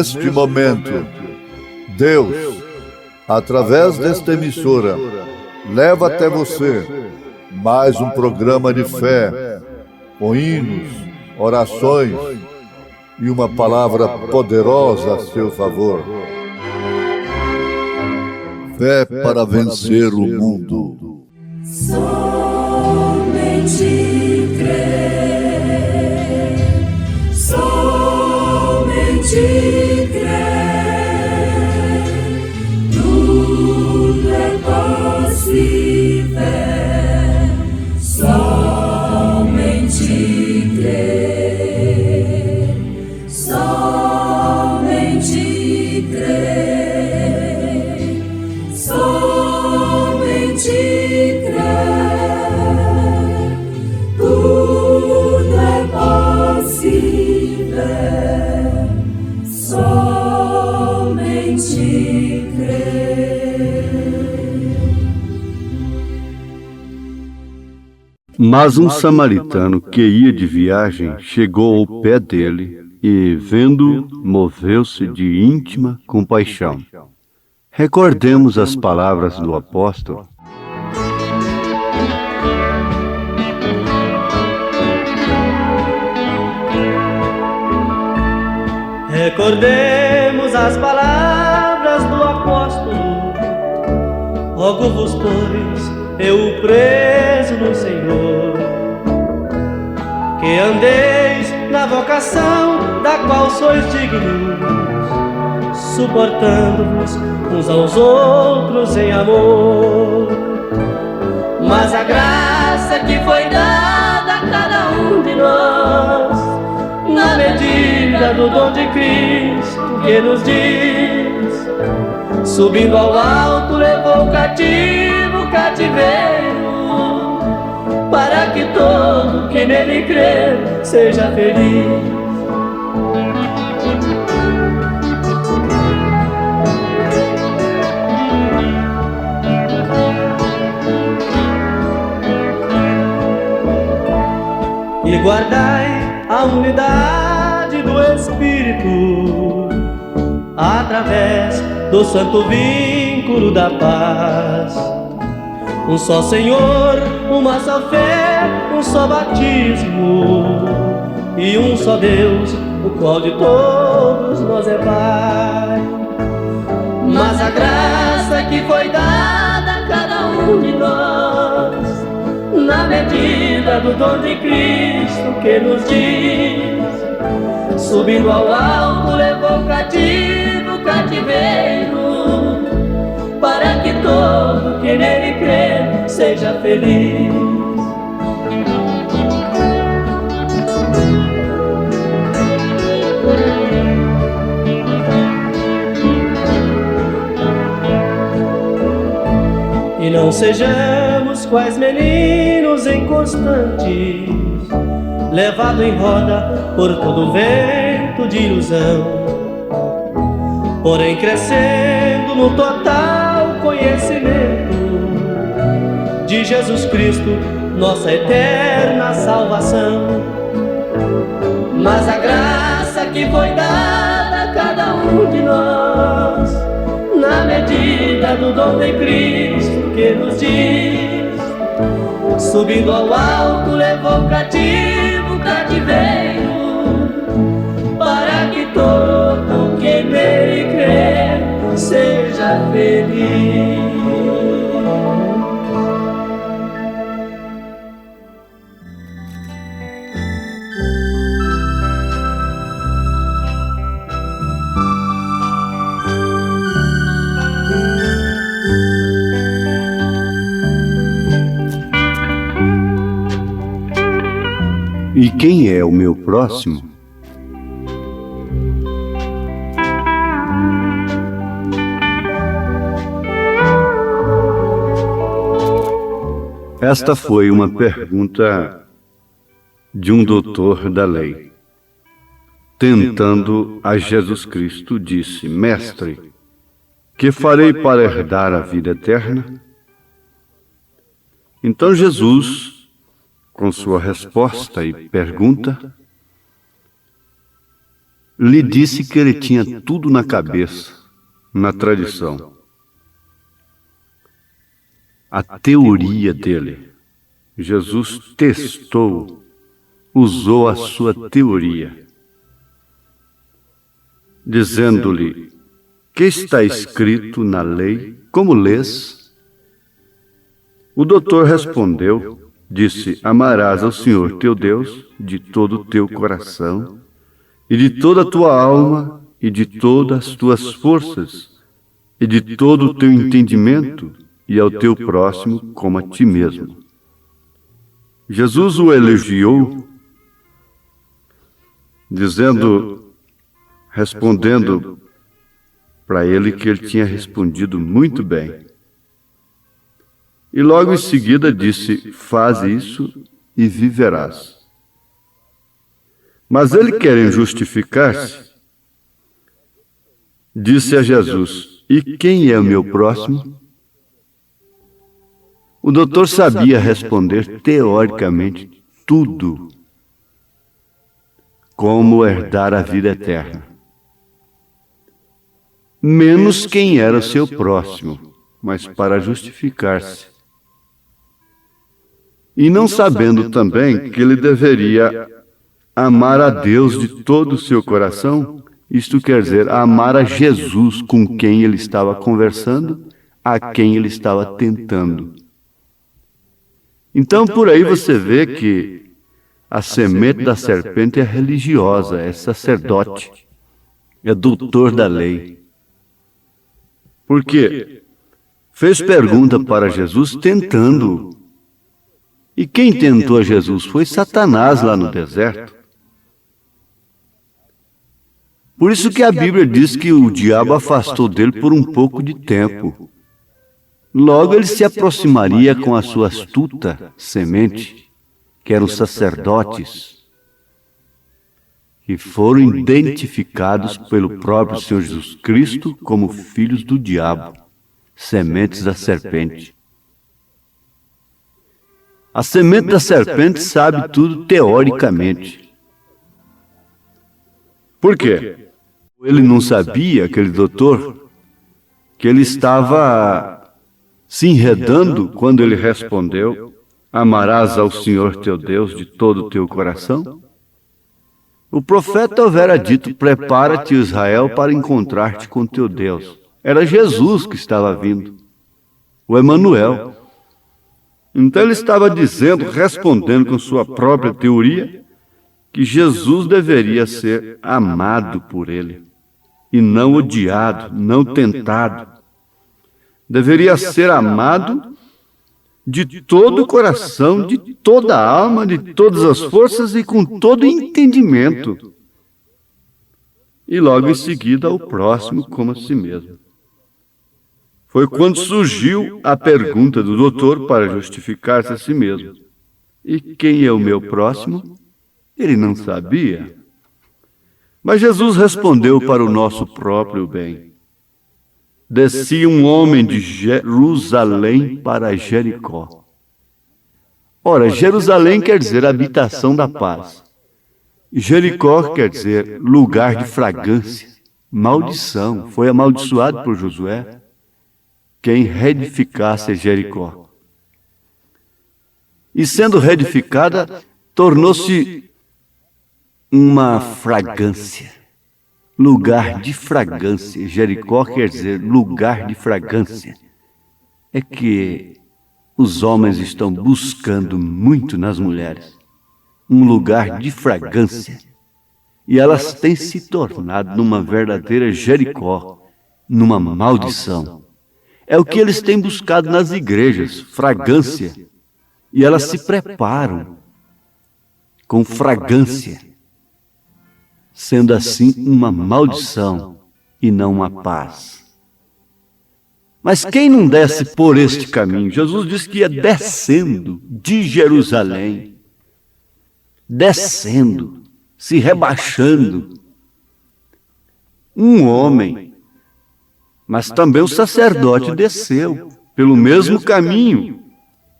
neste momento, Deus, através desta emissora, leva até você mais um programa de fé, com hinos, orações e uma palavra poderosa a seu favor. Fé para vencer o mundo. Somente crer, somente crer, tudo é possível, somente crer, somente crer, somente crer, tudo é possível, somente crer. Mas um samaritano que ia de viagem chegou ao pé dele e, vendo-o, moveu-se de íntima compaixão. Recordemos as palavras do apóstolo. Recordemos as palavras do apóstolo. Rogo-vos, pois, eu preso no Senhor, que andeis na vocação da qual sois dignos, suportando-vos uns aos outros em amor. Mas a graça que foi dada a cada um de nós, na medida do dom de Cristo que nos diz, subindo ao alto levou o cativo o cativeiro, para que todo que nele crer seja feliz. E guardai a unidade do Espírito, através do santo vínculo da paz. Um só Senhor, uma só fé, um só batismo, e um só Deus, o qual de todos nós é Pai. Mas a graça que foi dada a cada um de nós, na medida do dom de Cristo que nos diz, subindo ao alto levou cativo o cativeiro, para que todo que nele crer seja feliz. E não sejamos quais meninos inconstantes, levado em roda por todo vento de ilusão, porém crescendo no total conhecimento de Jesus Cristo, nossa eterna salvação. Mas a graça que foi dada a cada um de nós, na medida do dom de Cristo que nos diz, subindo ao alto levou cativo o cativeiro, para que todo que nele crer seja feliz. E quem é o meu próximo? Esta foi uma pergunta de um doutor da lei. Tentando a Jesus Cristo, disse: Mestre, que farei para herdar a vida eterna? Então Jesus, com sua resposta e pergunta, lhe disse que ele tinha tudo na cabeça, na tradição. A teoria dele. Jesus testou, usou a sua teoria, dizendo-lhe: que está escrito na lei, como lês? O doutor respondeu, disse: amarás ao Senhor teu Deus de todo o teu coração, e de toda a tua alma, e de todas as tuas forças, e de todo o teu entendimento, e ao teu próximo como a ti mesmo. Jesus o elogiou, respondendo para ele que ele tinha respondido muito bem. E logo em seguida disse: faz isso e viverás. Mas ele, querendo justificar-se, disse a Jesus: e quem é o meu próximo? O doutor sabia responder teoricamente tudo. Como herdar a vida eterna. Menos quem era o seu próximo, mas para justificar-se. E não sabendo também que ele deveria amar a Deus de todo o seu coração, isto quer dizer, amar a Jesus com quem ele estava conversando, a quem ele estava tentando. Então, por aí você vê que a semente da serpente é religiosa, é sacerdote, é doutor da lei. Porque fez pergunta para Jesus tentando. E quem tentou a Jesus foi Satanás lá no deserto. Por isso que a Bíblia diz que o diabo afastou dele por um pouco de tempo. Logo ele se aproximaria com a sua astuta semente, que eram sacerdotes, que foram identificados pelo próprio Senhor Jesus Cristo como filhos do diabo, sementes da serpente. A semente da serpente sabe tudo teoricamente. Por quê? Ele não sabia, aquele doutor, que ele estava se enredando quando ele respondeu: amarás ao Senhor teu Deus de todo o teu coração? O profeta houvera dito: prepara-te, Israel, para encontrar-te com teu Deus. Era Jesus que estava vindo, o Emanuel. Então ele estava dizendo, respondendo com sua própria teoria, que Jesus deveria ser amado por ele, e não odiado, não tentado. Deveria ser amado de todo o coração, de toda a alma, de todas as forças e com todo o entendimento. E logo em seguida o próximo como a si mesmo. Foi quando surgiu a pergunta do doutor para justificar-se a si mesmo. E quem é o meu próximo? Ele não sabia. Mas Jesus respondeu para o nosso próprio bem. Descia um homem de Jerusalém para Jericó. Ora, Jerusalém quer dizer habitação da paz. Jericó quer dizer lugar de fragrância, maldição. Foi amaldiçoado por Josué quem reedificasse Jericó. E sendo reedificada, tornou-se uma fragrância. Lugar de fragrância. Jericó quer dizer lugar de fragrância. É que os homens estão buscando muito nas mulheres um lugar de fragrância. E elas têm se tornado numa verdadeira Jericó, numa maldição. É o que eles têm buscado nas igrejas, fragrância. E elas se preparam com fragrância, sendo assim uma maldição e não uma paz. Mas quem não desce por este caminho? Jesus disse que ia descendo de Jerusalém, descendo, se rebaixando. Um homem, mas também o sacerdote desceu pelo mesmo caminho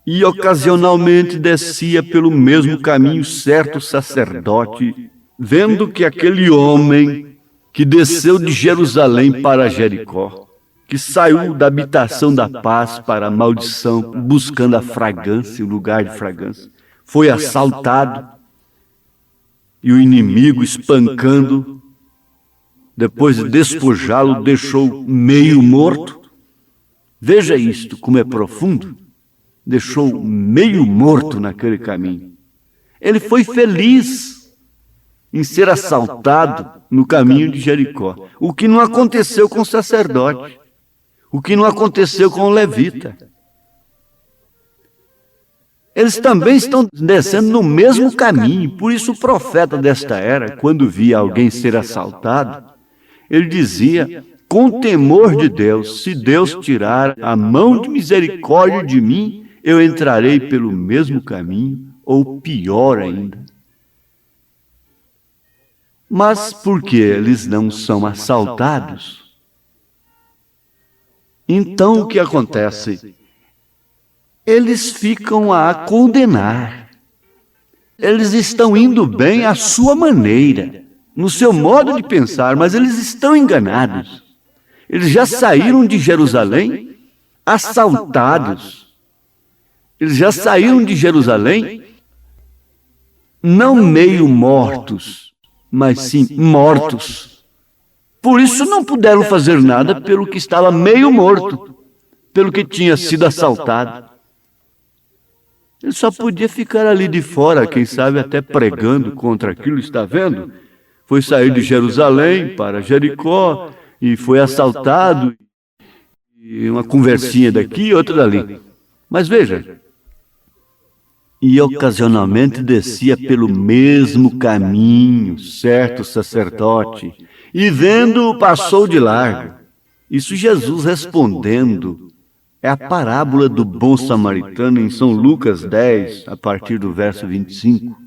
e ocasionalmente descia pelo mesmo caminho certo sacerdote, vendo que aquele homem que desceu de Jerusalém para Jericó, que saiu da habitação da paz para a maldição, buscando a fragrância, o lugar de fragrância, foi assaltado e o inimigo, espancando, depois de despojá-lo, deixou meio morto. Veja isto, como é profundo. Deixou meio morto naquele caminho. Ele foi feliz em ser assaltado no caminho de Jericó, o que não aconteceu com o sacerdote, o que não aconteceu com o levita. Eles também estão descendo no mesmo caminho, por isso o profeta desta era, quando via alguém ser assaltado, ele dizia, com temor de Deus, se Deus tirar a mão de misericórdia de mim, eu entrarei pelo mesmo caminho, ou pior ainda. Mas por que eles não são assaltados? Então o que acontece? Eles ficam a condenar. Eles estão indo bem à sua maneira, no seu modo de pensar, mas eles estão enganados. Eles já saíram de Jerusalém assaltados. Eles já saíram de Jerusalém não meio mortos, mas sim mortos. Por isso não puderam fazer nada pelo que estava meio morto, pelo que tinha sido assaltado. Ele só podia ficar ali de fora, quem sabe até pregando contra aquilo, está vendo? Foi sair de Jerusalém para Jericó e foi assaltado, e uma conversinha daqui e outra dali. Mas veja, e ocasionalmente descia pelo mesmo caminho, certo sacerdote, e vendo-o passou de largo. Isso Jesus respondendo. É a parábola do bom samaritano em São Lucas 10, a partir do verso 25.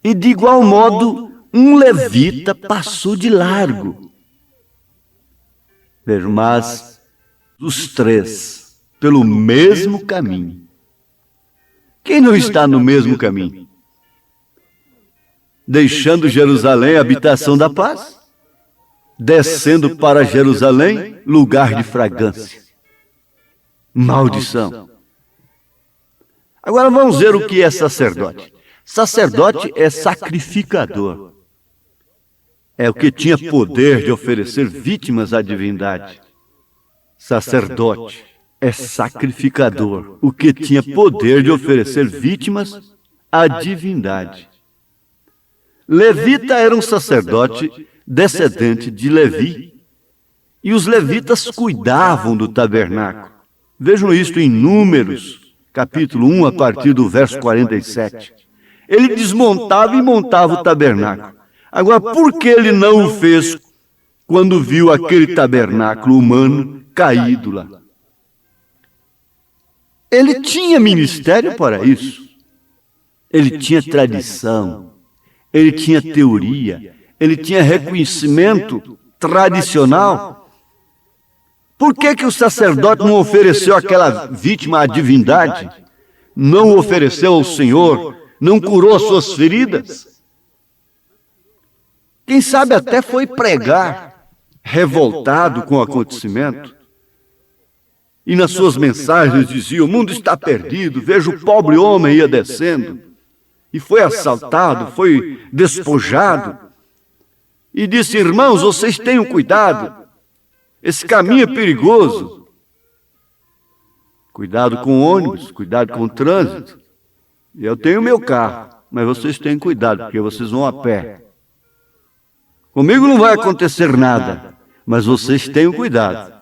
E de igual modo, um levita passou de largo. Vejam, mas os três, pelo mesmo caminho. Quem não está no mesmo caminho? Deixando Jerusalém, a habitação da paz, descendo para Jerusalém, lugar de fragrância. Maldição. Agora vamos ver o que é sacerdote. Sacerdote é sacrificador. É o que tinha poder de oferecer vítimas à divindade. Sacerdote é sacrificador, o que tinha poder de oferecer vítimas à divindade. Levita era um sacerdote descendente de Levi, e os levitas cuidavam do tabernáculo. Vejam isto em Números, capítulo 1, a partir do verso 47. Ele desmontava e montava o tabernáculo. Agora, por que ele não o fez quando viu aquele tabernáculo humano caído lá? Ele tinha ministério para isso. Ele tinha tradição, ele tinha teoria, ele tinha reconhecimento tradicional. Por que o sacerdote não ofereceu aquela vítima à divindade? Não o ofereceu ao Senhor? Não curou as suas feridas? Quem sabe até foi pregar, revoltado com o acontecimento. E nas suas mensagens dizia, o mundo está perdido, veja o pobre homem ia descendo. E foi assaltado, foi despojado. E disse, irmãos, vocês tenham cuidado. Esse caminho é perigoso. Cuidado com o ônibus, cuidado com o trânsito. Eu tenho meu carro, mas vocês tenham cuidado, porque vocês vão a pé. Comigo não vai acontecer nada, mas vocês tenham cuidado.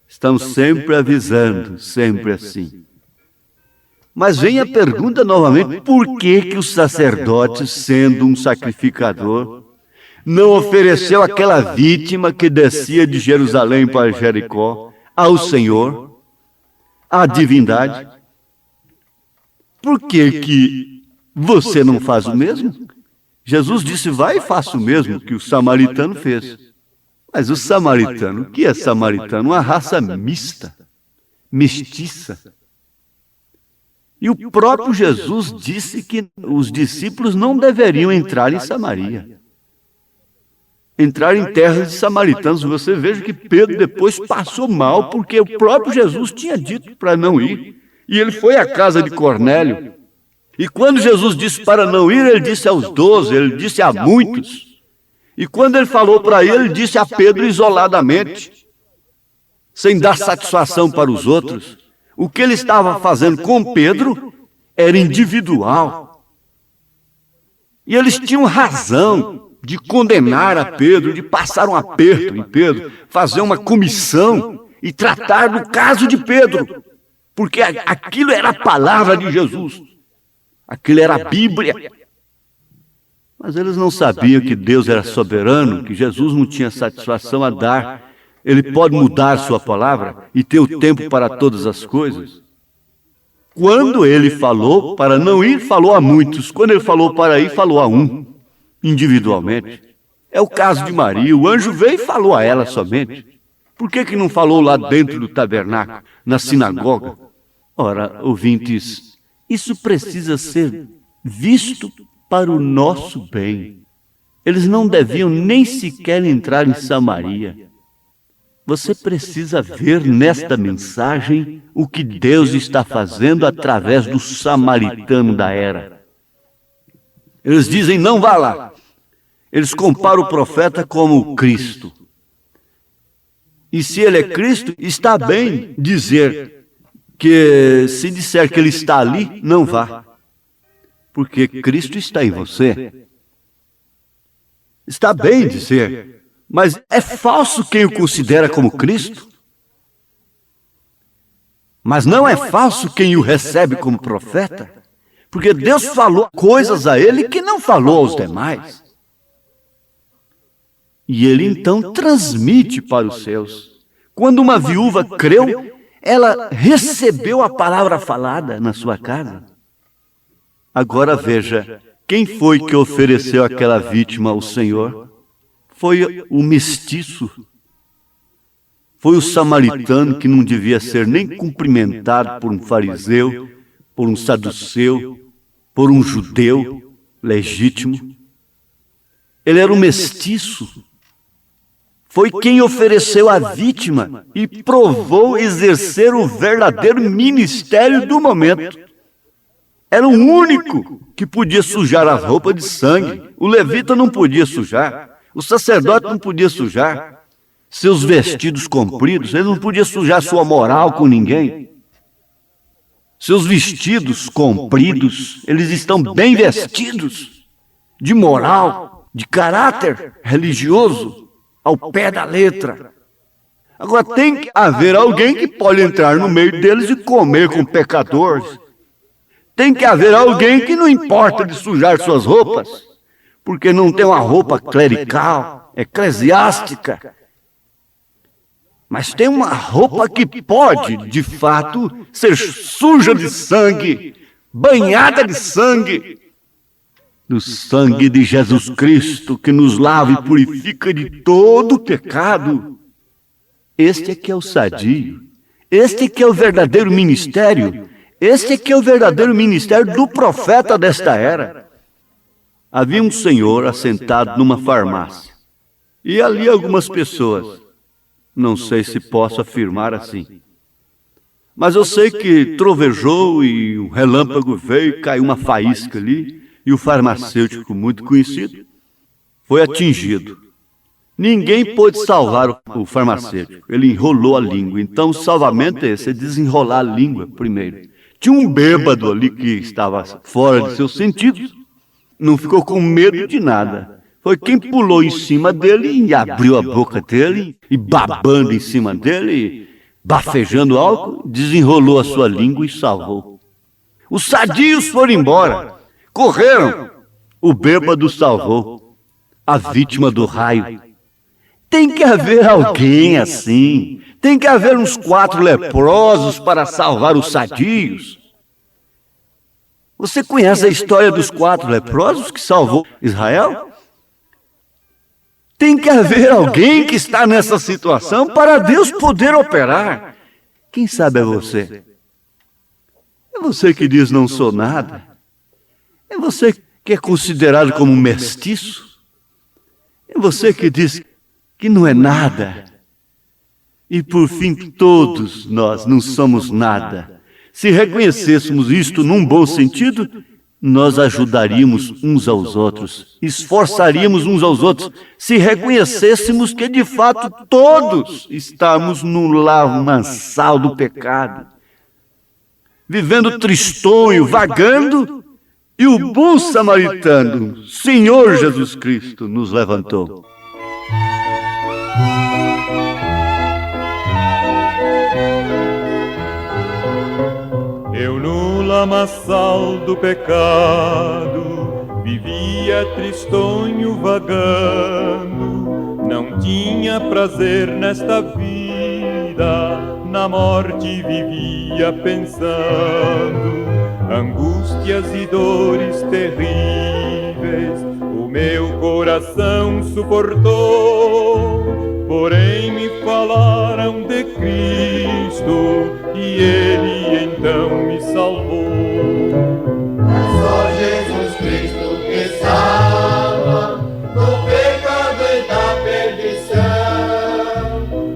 Estamos sempre avisando, sempre assim. Mas vem a pergunta novamente, por que o sacerdote, sendo um sacrificador, não ofereceu aquela vítima que descia de Jerusalém para Jericó ao Senhor, à divindade? Por que você não faz o mesmo? Jesus disse, vai e faça o mesmo que o samaritano fez. Mas o samaritano, o que é samaritano? Uma raça mista, mestiça. E o próprio Jesus disse que os discípulos não deveriam entrar em Samaria. Entrar em terras de samaritanos. Você veja que Pedro depois passou mal, porque o próprio Jesus tinha dito para não ir. E ele foi à casa de Cornélio. E quando Jesus disse para não ir, ele disse aos 12, ele disse a muitos. E quando ele falou para ele disse a Pedro isoladamente, sem dar satisfação para os outros. O que ele estava fazendo com Pedro era individual. E eles tinham razão de condenar a Pedro, de passar um aperto em Pedro, fazer uma comissão e tratar do caso de Pedro, porque aquilo era a palavra de Jesus, aquilo era a Bíblia. Mas eles não sabiam que Deus era soberano, que Jesus não tinha satisfação a dar. Ele pode mudar sua palavra e ter o tempo para todas as coisas. Quando ele falou para não ir, falou a muitos. Quando ele falou para ir, falou a um, individualmente. É o caso de Maria. O anjo veio e falou a ela somente. Por que não falou lá dentro do tabernáculo, na sinagoga? Ora, ouvintes, isso precisa ser visto para o nosso bem. Eles não deviam nem sequer entrar em Samaria. Você precisa ver nesta mensagem o que Deus está fazendo através do samaritano da era. Eles dizem, não vá lá. Eles comparam o profeta como Cristo. E se ele é Cristo, está bem dizer que, se disser que ele está ali, não vá. Porque Cristo está em você. Está bem dizer, mas é falso quem o considera como Cristo. Mas não é falso quem o recebe como profeta, porque Deus falou coisas a ele que não falou aos demais. E ele então transmite para os seus. Quando uma viúva creu, ela recebeu a palavra falada na sua casa. Agora veja, quem foi que ofereceu aquela vítima ao Senhor? Foi o mestiço. Foi o samaritano que não devia ser nem cumprimentado por um fariseu, por um saduceu, por um judeu legítimo. Ele era um mestiço. Foi quem ofereceu a vítima e provou exercer o verdadeiro ministério do momento. Era o único que podia sujar as roupas de sangue. O levita não podia sujar. O sacerdote não podia sujar seus vestidos compridos. Ele não podia sujar sua moral com ninguém. Seus vestidos compridos, eles estão bem vestidos, de moral, de caráter religioso, ao pé da letra. Agora tem que haver alguém que pode entrar no meio deles e comer com pecadores. Tem que haver alguém que não importa de sujar suas roupas, porque não tem uma roupa clerical, eclesiástica, mas tem uma roupa que pode, de fato, ser suja de sangue, banhada de sangue, do sangue de Jesus Cristo, que nos lava e purifica de todo pecado. Este é que é o sadio, este é que é o verdadeiro ministério, este é que é o verdadeiro ministério do profeta desta era. Havia um senhor assentado numa farmácia, e ali algumas pessoas. Não sei se posso afirmar assim, mas eu sei que trovejou e um relâmpago veio e caiu uma faísca ali, e o farmacêutico, muito conhecido, foi atingido. Ninguém pôde salvar o farmacêutico, ele enrolou a língua. Então o salvamento é esse, é desenrolar a língua primeiro. Tinha um bêbado ali que estava fora de seus sentidos, não ficou com medo de nada. Foi quem pulou em cima dele e abriu a boca dele, e babando em cima dele, bafejando álcool, desenrolou a sua língua e salvou. Os sadios foram embora, correram. O bêbado salvou a vítima do raio. Tem que haver alguém assim. Tem que haver uns 4 leprosos para salvar os sadios. Você conhece a história dos 4 leprosos que salvou Israel? Tem que haver alguém que está nessa situação para Deus poder operar. Quem sabe é você. É você que diz não sou nada. É você que é considerado como mestiço. É você que diz que não é nada. E por fim, todos nós não somos nada. Se reconhecêssemos isto num bom sentido, nós ajudaríamos uns aos outros, esforçaríamos uns aos outros, se reconhecêssemos que de fato todos estamos no lamaçal do pecado, vivendo tristonho, vagando, e o bom samaritano, Senhor Jesus Cristo, nos levantou. Eu no lamaçal do pecado vivia tristonho vagando, não tinha prazer nesta vida, na morte vivia pensando, angústias e dores terríveis o meu coração suportou, porém me falaram de Cristo e Ele então me salvou. É só Jesus Cristo que salva do pecado e da perdição.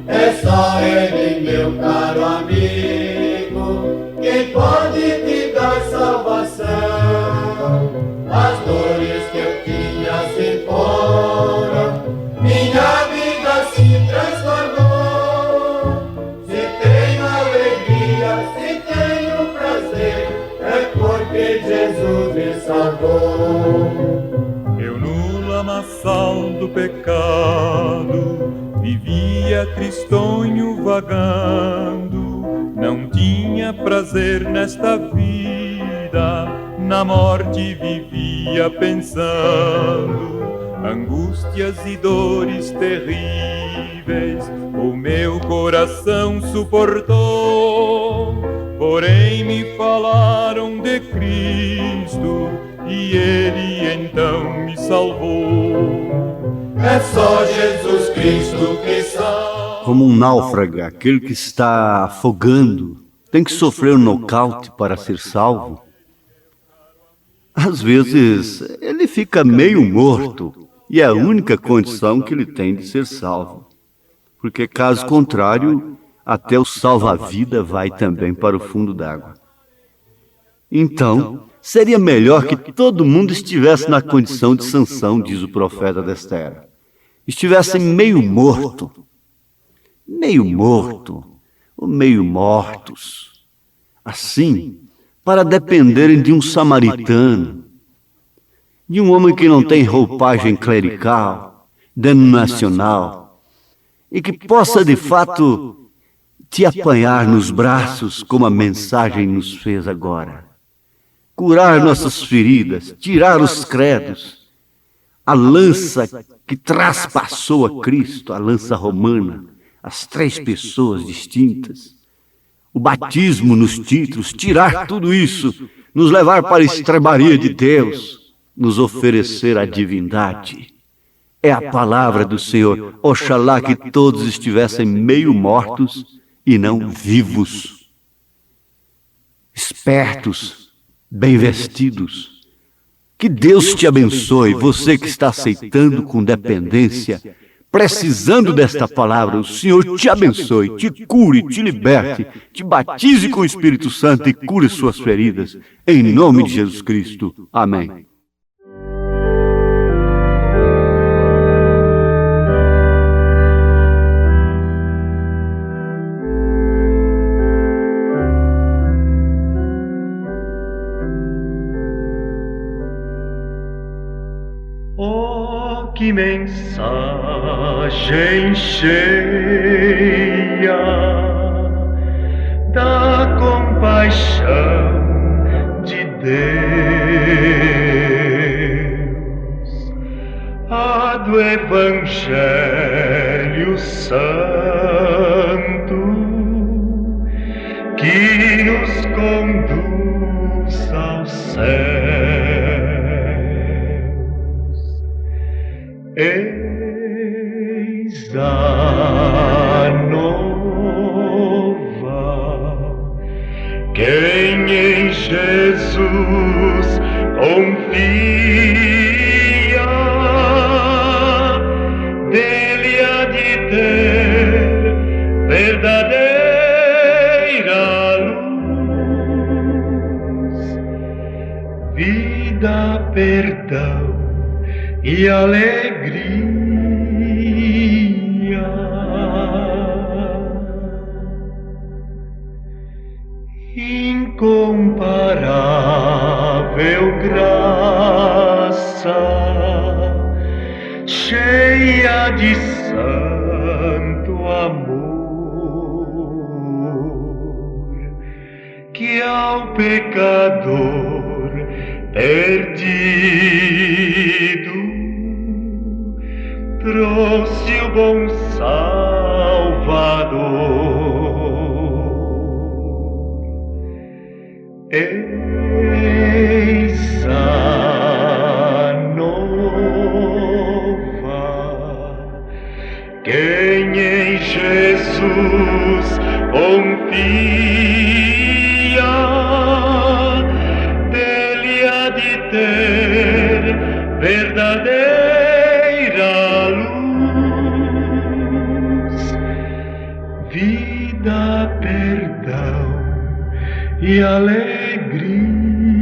É só Ele, meu caro amigo, quem pode te dar salvação. As dores que eu tinha se foram, minha vida se transformou. Se tenho alegria, se tenho prazer, é porque Jesus me salvou. Eu no lamaçal do pecado vivia tristonho vagando, não tinha prazer nesta vida, na morte vivia pensando, angústias e dores terríveis o meu coração suportou, porém me falaram de Cristo e Ele então me salvou. É só Jesus Cristo que salva. Como um náufrago, aquele que está afogando, tem que sofrer um nocaute para ser salvo. Às vezes, ele fica meio morto, e é a única condição que ele tem de ser salvo. Porque, caso contrário, até o salva-vida vai também para o fundo d'água. Então, seria melhor que todo mundo estivesse na condição de Sansão, diz o profeta desta era. Estivessem meio morto, ou meio mortos. Assim, para dependerem de um samaritano, de um homem que não tem roupagem clerical, denominacional, e que possa de fato te apanhar nos braços, como a mensagem nos fez agora. Curar nossas feridas, tirar os credos, a lança que traspassou a Cristo, a lança romana, as 3 pessoas distintas, o batismo nos títulos, tirar tudo isso, nos levar para a estrebaria de Deus, nos oferecer a divindade. É a palavra do Senhor. Oxalá que todos estivessem meio mortos e não vivos, espertos, bem vestidos. Que Deus te abençoe, você que está aceitando com dependência, precisando desta palavra. O Senhor te abençoe, te cure, te liberte, te batize com o Espírito Santo e cure suas feridas. Em nome de Jesus Cristo. Amém. Oh, que mensagem cheia da compaixão de Deus, a do Evangelho Santo que nos conduz ao céu. Eis a nova, quem Jesus confia, dele há de ter verdadeira luz, vida, perdão e alegria. Incomparável graça, cheia de santo amor, que ao pecador perdido trouxe o bom Salvador. Eis a nova, quem em Jesus confia, dele há de ter verdadeira luz, vida, perdão e alegria.